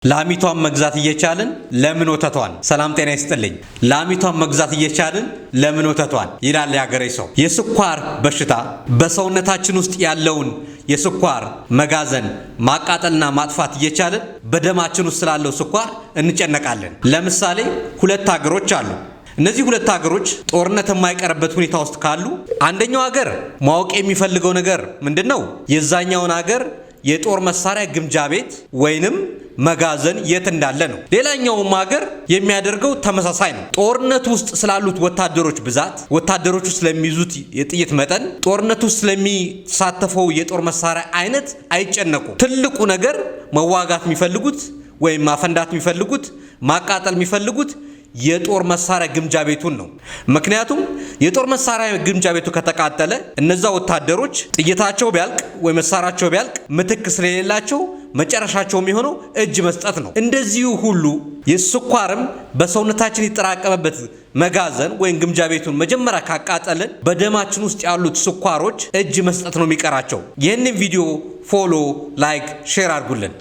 ላሚቷን መግዛት እየቻልን ለምን ወተቷን? ሰላም ጤና ይስጥልኝ። ላሚቷን መግዛት እየቻልን ለምን ወተቷን ይላል ያገሬ ሰው። የስኳር በሽታ በሰውነታችን ውስጥ ያለውን የስኳር መጋዘን ማቃጠልና ማጥፋት እየቻልን በደማችን ውስጥ ስላለው ስኳር እንጨነቃለን። ለምሳሌ ሁለት ሀገሮች አሉ። እነዚህ ሁለት ሀገሮች ጦርነት የማይቀርበት ሁኔታ ውስጥ ካሉ አንደኛው ሀገር ማወቅ የሚፈልገው ነገር ምንድነው? የዛኛውን ሀገር የጦር መሳሪያ ግምጃ ቤት ወይንም መጋዘን የት እንዳለ ነው። ሌላኛውም ሀገር የሚያደርገው ተመሳሳይ ነው። ጦርነት ውስጥ ስላሉት ወታደሮች ብዛት፣ ወታደሮቹ ስለሚይዙት የጥይት መጠን፣ ጦርነት ውስጥ ስለሚሳተፈው የጦር መሳሪያ አይነት አይጨነቁም። ትልቁ ነገር መዋጋት የሚፈልጉት ወይም ማፈንዳት የሚፈልጉት ማቃጠል የሚፈልጉት የጦር መሳሪያ ግምጃ ቤቱን ነው። ምክንያቱም የጦር መሳሪያ ግምጃ ቤቱ ከተቃጠለ እነዛ ወታደሮች ጥይታቸው ቢያልቅ ወይ መሳሪያቸው ቢያልቅ ምትክ ስለሌላቸው መጨረሻቸው የሚሆነው እጅ መስጠት ነው። እንደዚሁ ሁሉ የስኳርም በሰውነታችን የተጠራቀመበት መጋዘን ወይም ግምጃ ቤቱን መጀመሪያ ካቃጠልን በደማችን ውስጥ ያሉት ስኳሮች እጅ መስጠት ነው የሚቀራቸው። ይህንን ቪዲዮ ፎሎ፣ ላይክ፣ ሼር አድርጉልን።